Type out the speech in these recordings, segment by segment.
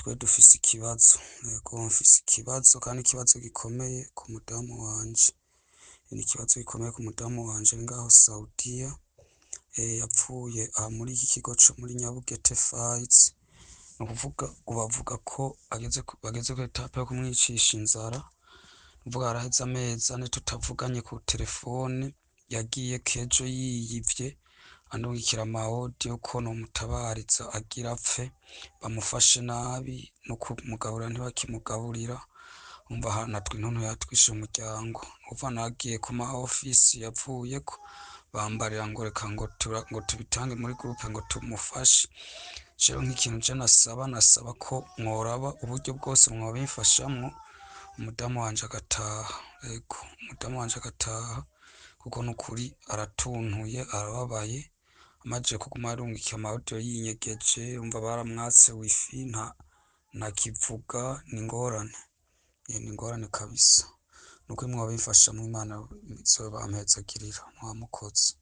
twe dufise ikibazo, yego mfise ikibazo kandi ikibazo gikomeye ku mudamu wanje, ni ikibazo gikomeye ku mudamu wanje ngaho Saudiya, yapfuye aha muri iki kigo co muri Nyabugete Fights, ni ukuvuga bavuga ko bageze ku etape yo kumwicisha inzara, uvuga araheze amezi ane tutavuganye ku telefone, yagiye kejo yiyivye andungikira amawodiyo ko nomutabariza agira apfe, bamufashe nabi no kumugaburira ntibakimugaburira, umva natwe intuntu yatwishe umuryango, uva nagiye ku ma ofisi yavuyeko bambarira ngo reka ngo tubitange muri groupe ngo tumufashe. Jewe nk'ikintu je nasaba ko mworaba uburyo bwose mwobimfashamwo umudamu wanje agataha, yego umudamu wanje agataha, kuko nukuri aratuntuye arababaye, amaze kuguma arungika amawodiyo yinyegeje, umva baramwatse wifi ntakivuga, ni ingorane kabisa, nuko mwobimfashamwo Imana izobampezagirira, mwamukoze,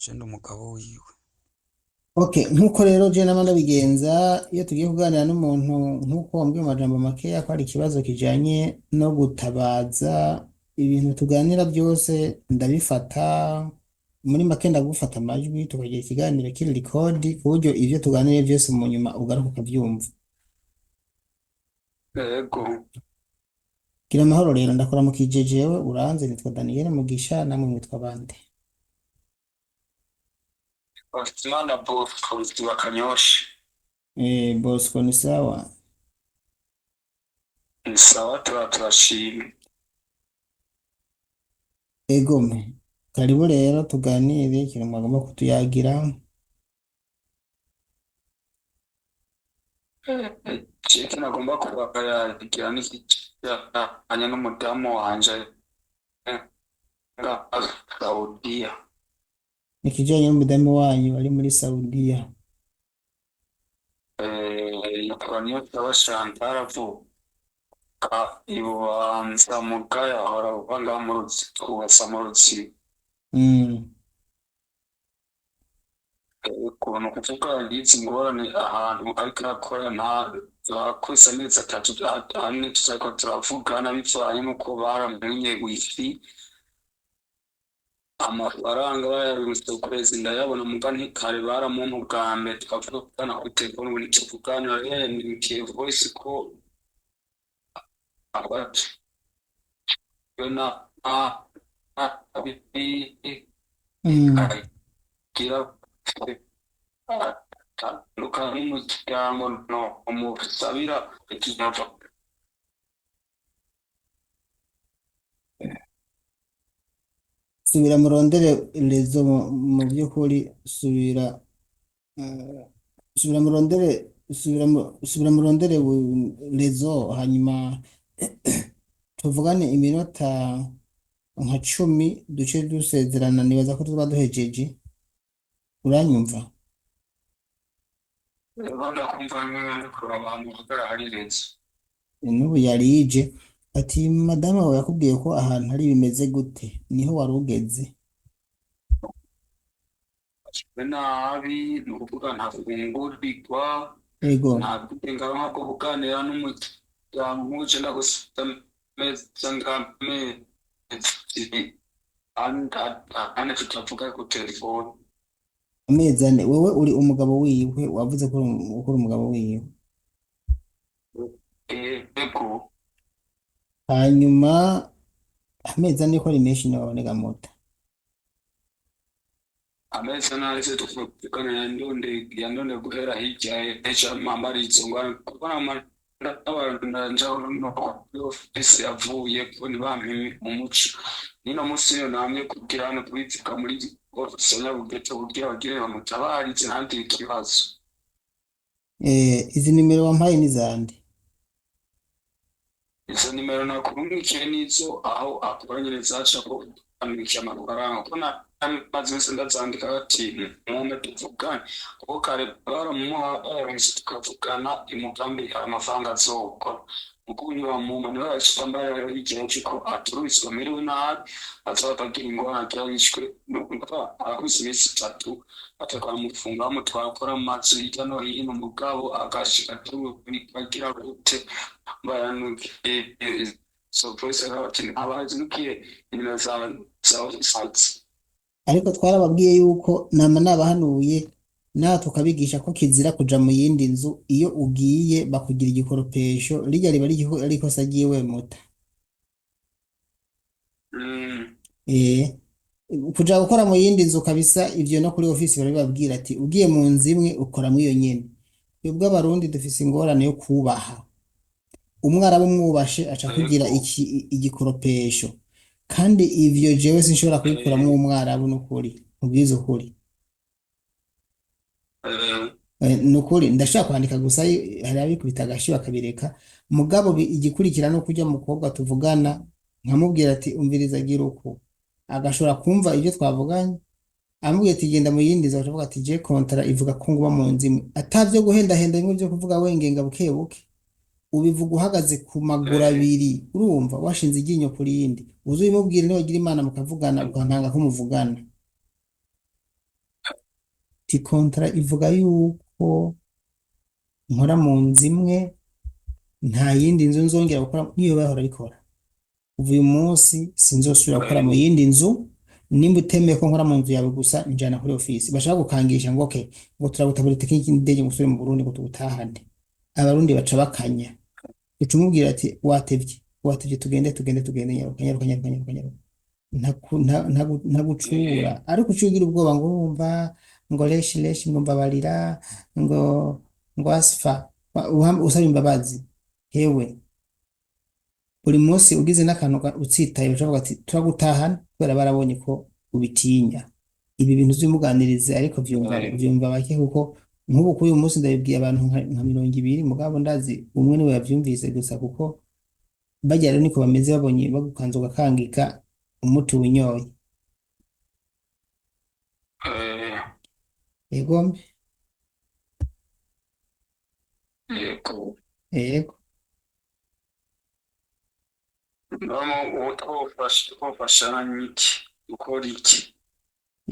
je ndi umugabo wiwe. Okay, nkuko rero je nama ndabigenza iyo tugiye kuganira n'umuntu nkuko wambwiye mu majambo makeya ko ari ikibazo kijanye no gutabaza, ibintu tuganira byose ndabifata muri make, ndagufata amajwi tukagira ikiganiro kiri record ku buryo ivyo tuganiriye byose mu nyuma ugaruka ukavyumva. Yego. Gira amahoro rero, ndakora mu kijejewe uranze, nitwa Daniel Mugisha, namwe mwitwa bande? Imana Bosco Bakanyosha. Bosco ni sawa? Ni sawa, turashima. Egome, karibu rero tuganire ikintu mwagomba kutuyagira. Ikintu nagomba kubayagira n'ikijanye n'umudamu wanje nga Saudiya. Ikijanye n'umudamu wanyu ari muri Saudiya. Yitwa Niyonsaba Chantal, avuka Ibubanza Mugaya, ahora ngaha mu Rutsiro. Ukuntu kuvuga yizi ingorane ahantu ariko arakora ntakwise amezi 3 ane tuzariko turavugana, bivanye n'uko baramwenye wifi, amafaranga bayarungitse ukwezi ndayabona muga ntikare baramuntu bwa mbere tukavugana kuri telefone, ubu nituvuganira yandikiye voice ko abati yona gira luka n'umuryango no umusabira ikinyava. Subira murondere rezo mu by'ukuri, subira murondere rezo, hanyuma tuvugane iminota nka 10 duce dusezerana, nibaza ko tuba duhejeje. Uranyumva? N'ubu yarije ati madamu wawe yakubwiye ko ahantu hari bimeze gute, niho wari ugeze? Nabi ni ukuvuga ntafungurirwa, yego ntabwo ngaho nko kuganira n'umuryango uje ndagusita meza ngamezi ane tutavuga ku telefone. Amezi ane? Wewe uri umugabo wiwe? Wavuze ko uri umugabo wiwe? Yego. Hanyuma amezi ane ko ari menshi naboneka muta? Amezi ane ariko tuvugana yandonde guhera hirya ejo mambari izo ngwara kuko n'abantu ndanjaho no ofisi yavuye ko nibampe umuco nino musi yo namye kugira no kwitsika muri ofisi ya Nyabugete kugira bagire bamutabarize ntandi ikibazo. Izi nimero wampaye ni zande? Izo nimero nakurungikiye nizo aho akoranyereza aca ko amwikiye amafaranga, ko maze yose ndazandika bati mwome tuvugane kuko kare baramuha baronse tukavugana umugambi amafaranga azokora kuko uyu wa muntu niwe yashambara igihe cy'uko aturubitswe merewe nabi azaba agira ingorane agira yishwe nukumva arahuze iminsi itatu batakamufunga bamutwara gukora mu mazu hirya no hino mugabo agashika agira gute bayanukiye so polisi ati abazinukiye nimero zawe zisatse ariko twarababwiye yuko nama nabahanuye natwe tukabigisha ko kizira kuja mu yindi nzu iyo ugiye bakugira igikoropesho rijya riba ari ikosa ryiwe muta kuja gukora mu yindi nzu kabisa ivyo no kuri ofisi barabibabwira ati ugiye mu nzu imwe ukora mu iyo nyene twebwe abarundi dufise ingorane yo kubaha umwarabu mwubashe aca kugira igikoropesho kandi ivyo jewe sinshobora kubikuramwo umwarabu n'ukuri ubwiza ukuri nukuri ndashaka kwandika gusa hari abikubita agashi bakabireka mugabo igikurikira no kujya mukobwa tuvugana nkamubwira ati umviriza gira uko agashobora kumva ibyo twavuganye amubwiye ati genda mu yindi nzu akavuga ati je kontara ivuga ko nguba mu nzu imwe atavyo guhendahenda bimwe byo kuvuga wengenga bukebuke ubivuga uhagaze ku maguru abiri urumva washinze iryinyo kuri yindi uzubimubwira niwe agira imana mukavugana ukantanga ko muvugana ti kontara ivuga yuko nkora mu nzu imwe nta yindi nzu nzongera gukora niyo bahora bikora ubu uyu munsi sinzosubira gukora mu yindi nzu nimba utemeye ko nkora mu nzu yawe gusa njana kuri ofisi bashaka gukangisha ngo okay ngo turagutabura tekiniki y'indege ngo usubire mu Burundi ngo tugutahane abarundi baca bakanya ucumubwira ati watevye tugende nyaruka ntagucura ariko ucugira ubwoba ngo urumva ngo leshi ngo mbabarira ngo asfa usaba imbabazi hewe buri munsi ugize n'akantu utsitaye bavuga ati turagutahana kubera barabonye ko ubitinya ibi bintu by'umuganirize ariko vyumva bake kuko nk'ubu kuri uyu munsi ndabibwiye abantu nka 200 mugabo ndazi umwe niwe yavyumvise gusa kuko bajya rero niko bameze babonye bagukanza ugakangika umuti winyoye egombe yego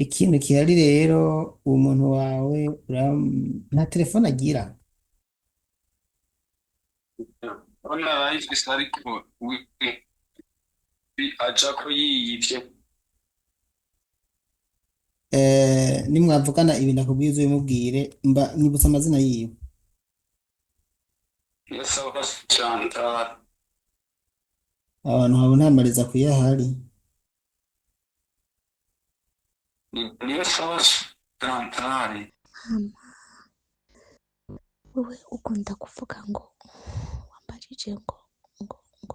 ikintu kihari rero umuntu wawe nta telefone agira aja ko yiyivye nimwavugana ibi nakubwiye uzubimubwire mba nyibutsa amazina yiwe yasaba Chantal abantu habo ntamariza kuyahari niyo saba Chantal wowe ukunda kuvuga ngo wambajije ngo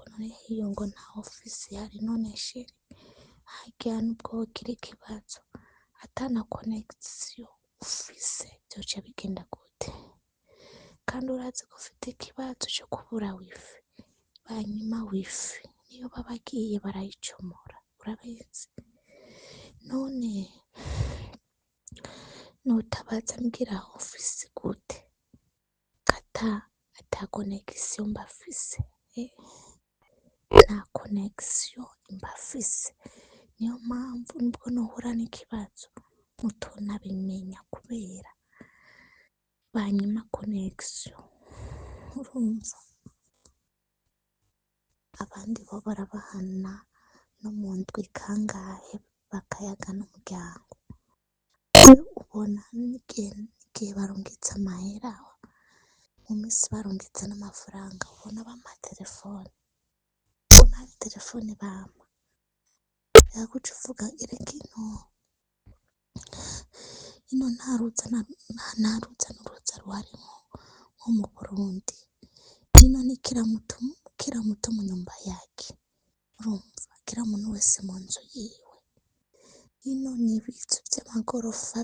none hiyo ngo nta ofisi hari none sheri hagiye nubwo kiri kibazo atana connection ufise byoca bigenda gute kandi urazi ko ufite ikibazo cyo kubura wifi banyuma wifi niyo babagiye barayicomora urabizi none nutabaza mbwira ofisi gute ata connection mbafise nta connection mbafise niyo mpamvu nubwo nohura n'ikibazo mutona bimenya kubera banyima connection urumva abandi bo barabahana no mu ndwi kangahe bakayaga n'umuryango ubona n'igihe barungitse amahera mu minsi barungitse n'amafaranga ubona bamatelefone ubona ari telefone bama yaguca uvuga ireka ino ntarutsa n'uruza rwarimo nko mu Burundi ino ni kiramuto mu nyumba yake urumva kira muntu wese mu nzu yiwe ino ni ibitsu by'amagorofa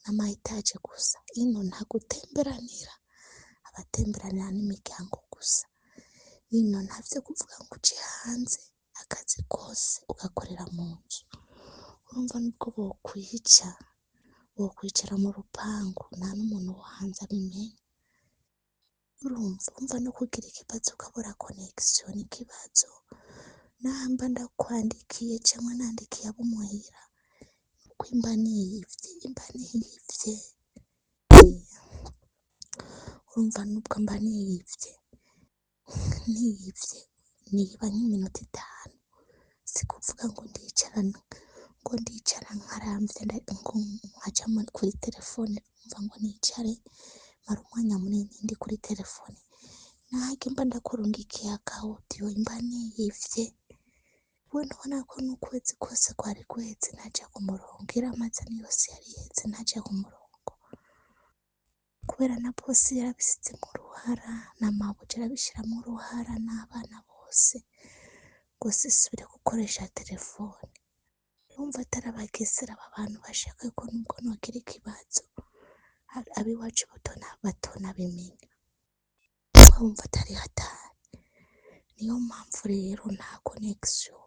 n'amayetaje gusa ino nta gutemberanira abatemberanira n'imiryango gusa ino ntavyo kuvuga ngo uje hanze akazi kose ugakorera mu nzu urumva nubwo bokwicara mu rupangu nta n'umuntu wo hanze abimenya. Urumva no kugira ikibazo ukabura connection n'ikibazo. Namba ndakwandikiye cyangwa nandikiye abo muhira uko imba niyivye. Urumva nubwo mba niyivye niba nk'iminota 5, si kuvuga ngo ndicara nkaramvye nkaja kuri telefone, umva ngo nicare mara umwanya munini ndi kuri telefone. Nahage mba ndakurungikiye akawudiyo mba niyivye. We nubona ko n'ukwezi kose kwari guheze ntaja ku murongo, iramazani yose yari iheze ntaja ku murongo, kubera na bosi yarabisize mu ruhara na mabuja arabishira mu ruhara n'abana bose ngo sisubire gukoresha telefone. Urumva atarabagesera aba bantu bashaka ko nubwo nogira ikibazo abiwacu batona bimenya. Urumva atari hatari. Niyo mpamvu rero nta connection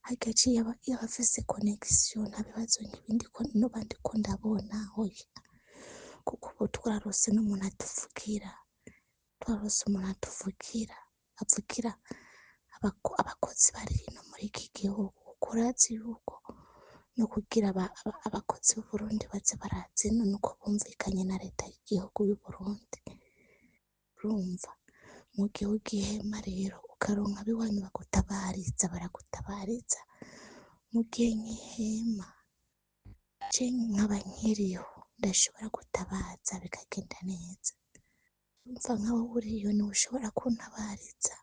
hagaci y'abafise connection nta bibazo nk'ibindi ko n'abandi ko ndabona hoya, kuko ubu twarose n'umuntu atuvugira, avugira abakozi bari hino muri iki gihugu. Urazi yuko no kugira abakozi b'u Burundi baze barazi nuko bumvikanye na leta y'igihugu y'u Burundi. Urumva mu gihugu ihema rero ukaronka abiwanyu baragutabariza mu gihe nk'ihema je nkaba nkiriho ndashobora gutabaza bikagenda neza. Urumva nkaho uriyo niwe ushobora kuntabariza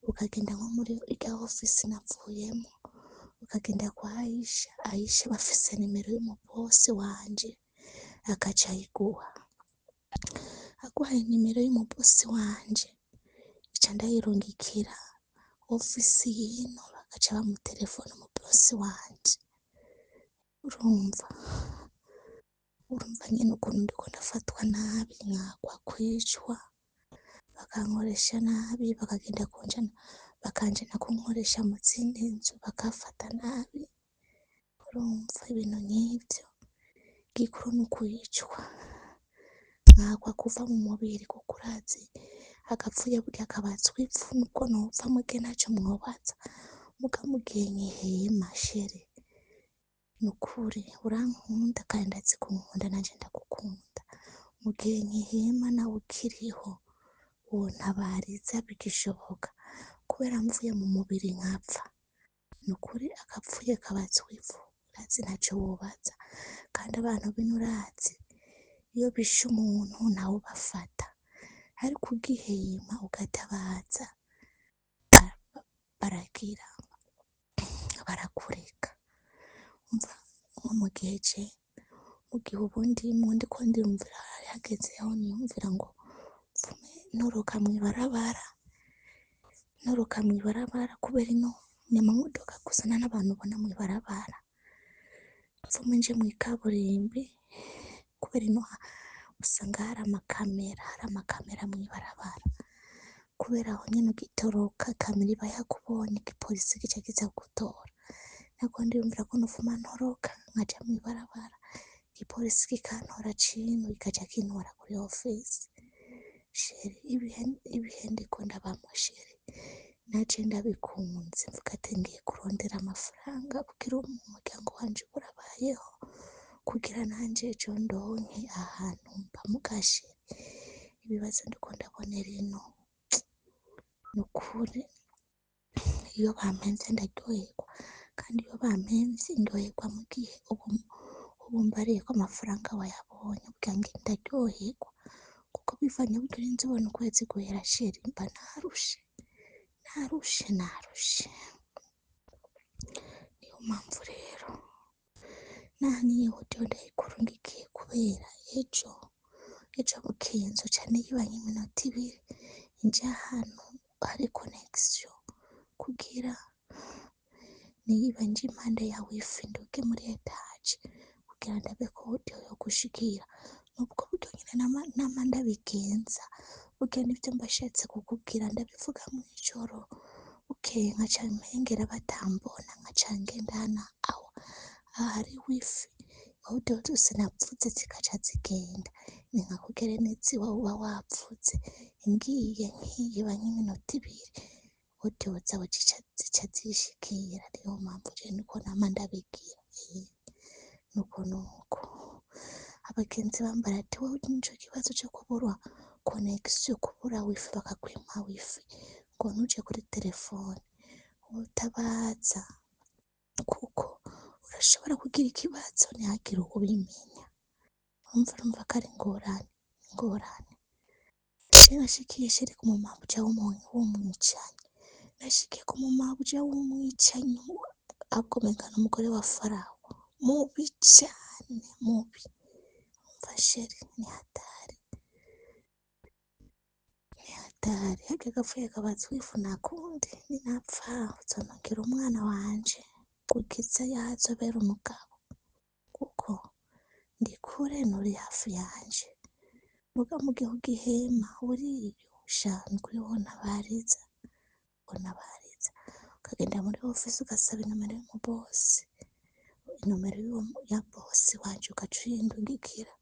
ukagenda nko muri irya office navuyemo ukagenda kwa Aisha bafise nimero y'umubosi wanje akaca ayiguha. Aguhaye nimero y'umubosi wanje ica ndayirungikira office yino bagaca bamutelefona umubosi wanje. Urumva nyine ukuntu ndiko ndafatwa nabi, nkagwa kwicwa, bakankoresha nabi, bakanjana kunkoresha mu zindi nzu bakafata nabi. Urumva ibintu nk'ivyo gikuru n'ukwicwa, nkagwa kuva mu mubiri, kuko urazi agapfuye burya kabazwa ipfu. Nuko nopfa muge ntaco mwobaza muga mugihe nkihema shere, nukuri urankunda kandi ndazi kunkunda nanje ndagukunda. Mugihe nkihema nawe ukiriho wontabariza bigishoboka, kubera mvuye mu mubiri nkapfa nukuri agapfuye kabazwa ipfu. Urazi ntaco wobaza, kandi abantu bino urazi iyo bishe umuntu nawe ubafata, ariko ugihema ugatabaza barakureka. Umva nko mu gihe ubundi ndiko ndiyumvira hagezeho niyumvira ngo mvume nturuka mw'ibarabara kubera ino ni amamodoka gusa nta n'abantu ubona mw'ibarabara, mvume nje mw'ikaburimbi kubera ino usanga hari amakamera mw'ibarabara, kubera aho nyene ugitoroka kamera iba yakubonye igipolisi gica kiza gutora. Nako ndiyumvira ko nuvuma ntoroka nkaja mw'ibarabara igipolisi kikantora cino kikaja kintora kuri office. Sheri ibihe ndiko ndabamwo sheri naje ndabikunze, mvuga ati ngiye kurondera amafaranga kugira umuryango wanje urabayeho, kugira nanje ejo ndonke ahantu mba. Mugashe ibibazo ndiko ndabonera ino nukuri iyo bampemvye ndaryoherwa, kandi iyo bampemvye ndyoherwa mu gihe ubu mbariye ko amafaranga wayabonye kugira ngo ndaryoherwa, kuko bivanye buryo urinze ubona ukwezi guhera sheri mba narushe. Niyo mpamvu rero niyo audio ndayikurungikiye kubera ejo bukeye nzoca niba nk'iminota 2 nje ahantu hari connection, kugira niba nje impande ya wifi nduge muri etage kugira ndabe ko audio yo gushikira. Nubwo buryo nyine nama ndabigenza burya nivyo mbashatse kukubwira ndabivuga mw'ijoro bukeye nkaca mpengera batambona nkaca ngenda aho hari wifi audio zose napfutse zikaca zigenda ni nka kugere n'iziwa uba wapfutse ngiye nkiyiba nk'iminota ibiri audio zawe zica zishikira niyo mpamvu je niko nama ndabigira nuko abagenzi bambara ati wowe nico kibazo cyo kubura connection kubura wifi bakakwima wifi ngo ntuje kuri telefone utabaza kuko urashobora kugira ikibazo ntihagire ubimenya urumva ko ari ingorane je nashikiye shiri ku mumabuja w'umwicanyi nashikiye ku mumabuja w'umwicanyi akomekana umugore wa Farawo mubi cyane mubi umva sheri ni hatari hake gapfuye kabazi wifu nakundi ninapfa uzonongera umwana wanje kukiza yazobera umugabo kuko ndi kure nuri hafi yanje muga mu gihugu ihema uriyusha nkwibona bariza ukagenda muri office ugasaba inomero y'umubosi inomero ya bosi wanje ugaca uyindungikira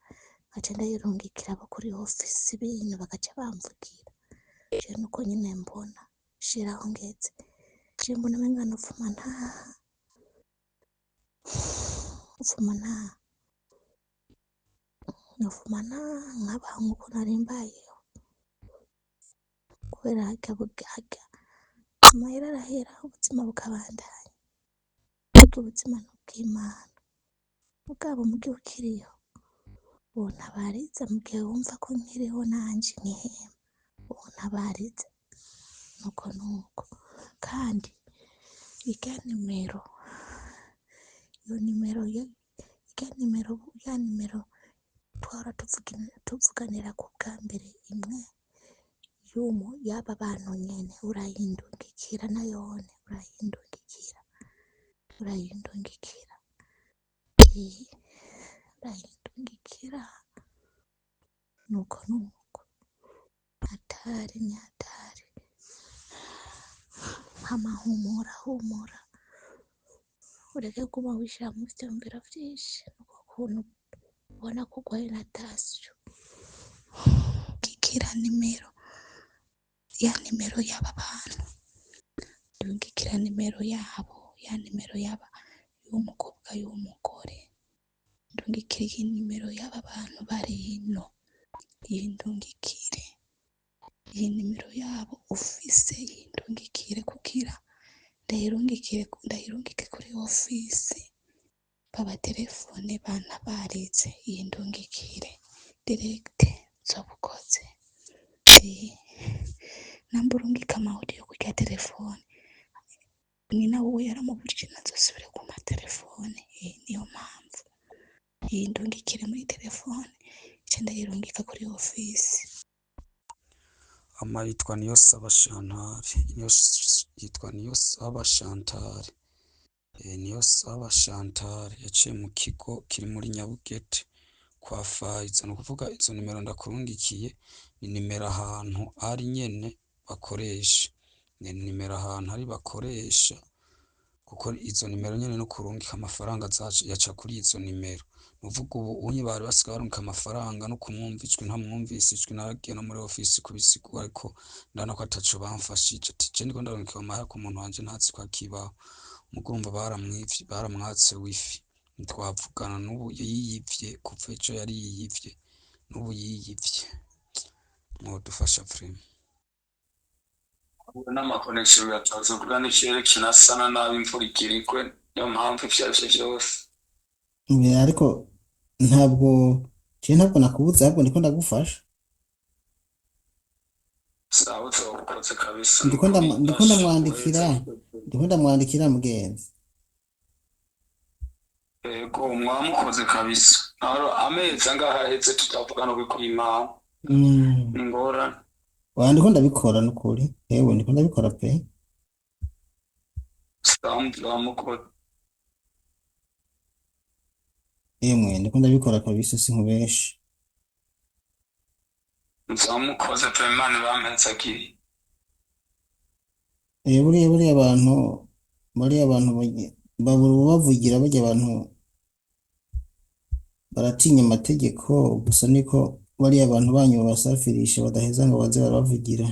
ngaca ndayirungikira abo kuri office ibintu bagaca bamvugira je nuko nyine mbona shiraho ngeze je mbona mengana ufuma nta nk'abantu uko narimbayeho kubera hajya amahera arahera ubuzima bukabandanya ariko ubuzima ni ubw'Imana mugabo mu gihe ukiriho untabariza mu gihe wumva ko nkiriho nanje nkihema untabariza nuko kandi irya nimero twara tuvuganira ku bwa mbere imwe yaba bantu nyene urayindungikira nayone urayindungikira nuko hatari ni hatari humura ureke kuba wishira mu vyumviro vyinshi nuko kuntu ubona ko urwaye na tasyo kikira nimero y'aba bantu ndungikira nimero yabo nimero yaba y'umukobwa y'umugore ndungikira nimero y'aba bantu bari hino yindungikire iyi nimero yabo ufise yindungikire kugira ndayirungike kuri office baba telefone bana barize yindungikire direct zobukoze namburungika amaudio kujya telefone nina wowe yaramubujije nazosubire ku matelefone niyo mpamvu yindungikire muri telefone icyo ndayirungika kuri office yitwa Niyonsaba Chantal yaciye mu kigo kiri muri Nyabugete kwa Faiza. Ni ukuvuga izo nimero ndakurungikiye ni nimero ahantu ari nyene bakoresha, ni nimero ahantu ari bakoresha, kuko izo nimero nyene no kurungika amafaranga yaca kuri izo nimero. Nuvuga ubu unyi bari basigaye barungika amafaranga no kumwumvijwe ntamwumvise ijwi, naragiye no muri office kubisigura ariko ndana ko ataco bamfashije. Ati je ndiko ndarungika amahera ku muntu wanje ntazi ko akibaho, mugumva baramwatse wifi ntitwavugana. N'ubu yiyivye kuva ejo yari yiyivye, n'ubu yiyivye. Mwodufasha vrema n'amakonegisiyo yataza kuvuga n'ikirere kinasana nabi, imvura igirigwe, niyo mpamvu ivyo arivyo vyose. ariko ntabwo nakubuze, ahubwo ndiko ndagufasha. Sawa uzokoze kabisa. ndiko ndamwandikira mugenzi. Ego mwamukoze kabisa. Amezi angahe aheze tutavugana kw'Imana. Ni ngorane. Ndiko ndabikora n'ukuri, yewe ndiko ndabikora pe. Mwamukoze. Yemwe ndiko ndabikora kabisa, sinkubeshi. Mwamukoze pe, Imana bampezagire. Buriya abantu babura ubavugira, barya abantu baratinya amategeko, gusa niko bariya abantu banyu babasafirisha badaheza ngo baze barabavugira.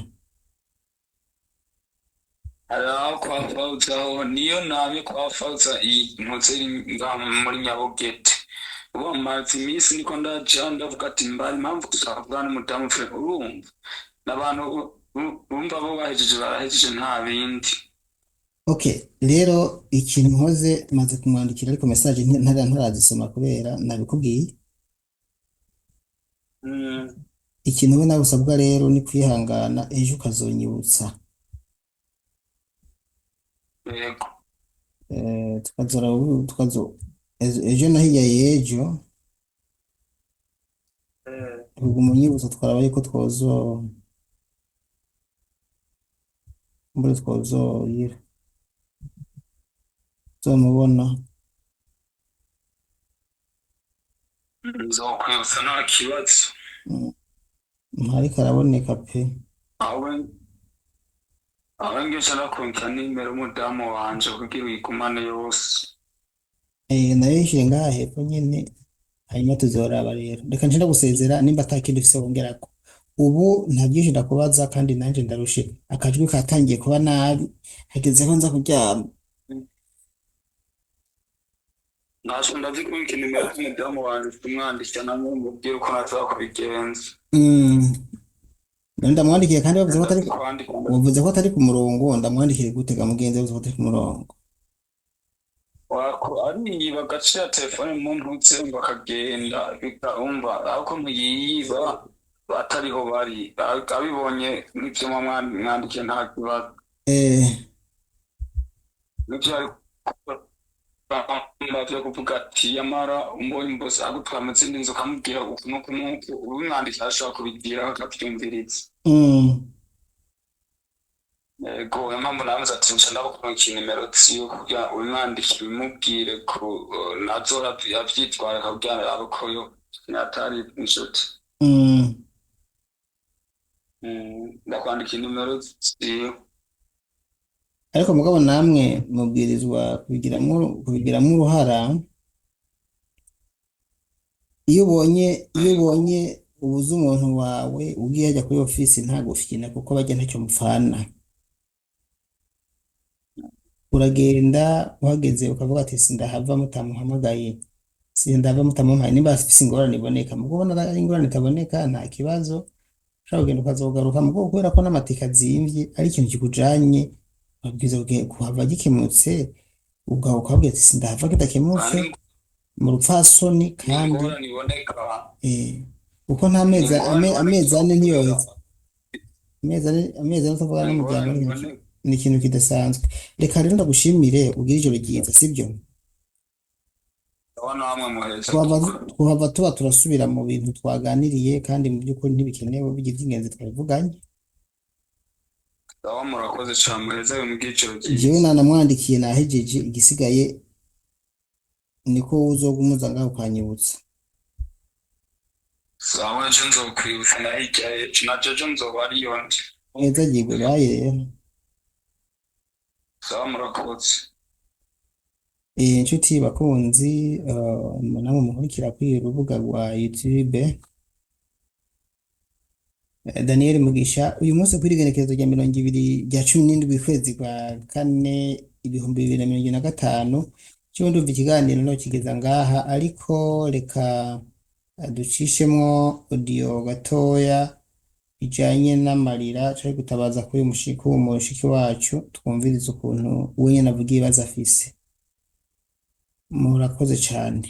hari aho kwa Fawuza aho niyo namye kwa Fawuza iyi nkotsi iri ngaha muri Nyabugete ubu maze iminsi niko ndaja ndavuga ati mbari impamvu tuzavugana n'umudamu fe urumva n'abantu bumva bo barahejeje nta bindi. Okay, rero ikintu nkoze maze kumwandikira ariko message ntarazisoma kubera nabikubwiye. Ikintu we nawe usabwa rero ni kwihangana, ejo ukazonyibutsa. Yego. Tukazora ejo na hirya y'ejo ubwo umunyibutsa twaraba yuko twozoyira uzomubona. Nzokwibutsa nta kibazo. Ariko araboneka pe. aho ngisha nakonka nimero umudamu wanje kugira uyigumane yose. Nayo yishyire ngaha hepfo nyene, hanyuma tuzoraba rero. Reka nje ndagusezera nimba atakindi ufise wongerako. Ubu nta byinshi ndakubaza kandi nanje ndarushe, akajwi katangiye kuba nabi, hageze ko nza kuryama. Nasho ndazikurikira nimero y'umudamu wanje tumwandikira namwe mubwire uko nazakubigenza. Ndamwandikiye kandi bavuze ko atari ku murongo, ndamwandikiye gutega mugenzi wavuze ko atari ku murongo. Wako ariyiba agace ya telefone mu ntutse ngo akagenda bikarumva ariko ntiyiba batariho bari abibonye n'ibyo mwandikiye nta kibazo. Nibyo ari bavye kuvuga ati yamara umbonye mbose agutwara mu zindi nzu ukamubwira nuko ubimwandikira ashobora kubigira akabyumviriza. Yego impamvu navuze ati nca ndagukurikira nimero ziwe kugira ubimwandikire ubimubwire ko nazora yavyitwara akabwira abakoyo atari inshuti. Ndakwandikira nimero ziwe. Ariko mugabo namwe mubwirizwa kubigiramwo uruhara. Iyo ubonye ubuze umuntu wawe ugiye ajya kuri ofisi ntagufyina kuko bajya ntacyo mupfana, uragenda uhageze ukavuga ati sindahava mutamuhamagaye, sindahava mutamuhamagaye. Nimba afise ingorane iboneka, mugabo ari ingorane itaboneka nta kibazo, ushobora kugenda ukazogaruka. Mugabo kubera ko n'amatike azimvye ari ikintu kikujanye, babwiza kuhava gikemutse ubwo ukabwira ati sindahava kidakemutse mu rupfasoni kandi uko nta amezi ane ntiyoheza, amezi ane tuvuga n'umuryango ni ikintu kidasanzwe. Reka rero ndagushimire, ugire ijoro ryiza, sibyo? Tuhava tuba turasubira mu bintu twaganiriye kandi mu by'ukuri ntibikenewe bigira by'ingenzi twabivuganye. Murakoze cyane muheza mu bwiciro byiza. Jewe nanamwandikiye nahejeje, igisigaye niko uzogumuza ngaho ukanyibutsa. Sawa nje nzokwibutsa nahijya najojo nzoba ariyo ndi. Muheza yigwe baye rero. Sawa murakoze. Inshuti bakunzi, namwe mukurikira kuri urubuga rwa YouTube Daniel Mugisha, uyu munsi kuri igenekerezo rya 17 kwezi kwa kane 2025 cyo ndumva ikiganiro no kigeza ngaha, ariko reka ducishemwo audio gatoya ijanye n'amarira cyo gutabaza kuri umushiki wacu, twumviriza ukuntu we nyene avugiye bazafise. Murakoze cyane.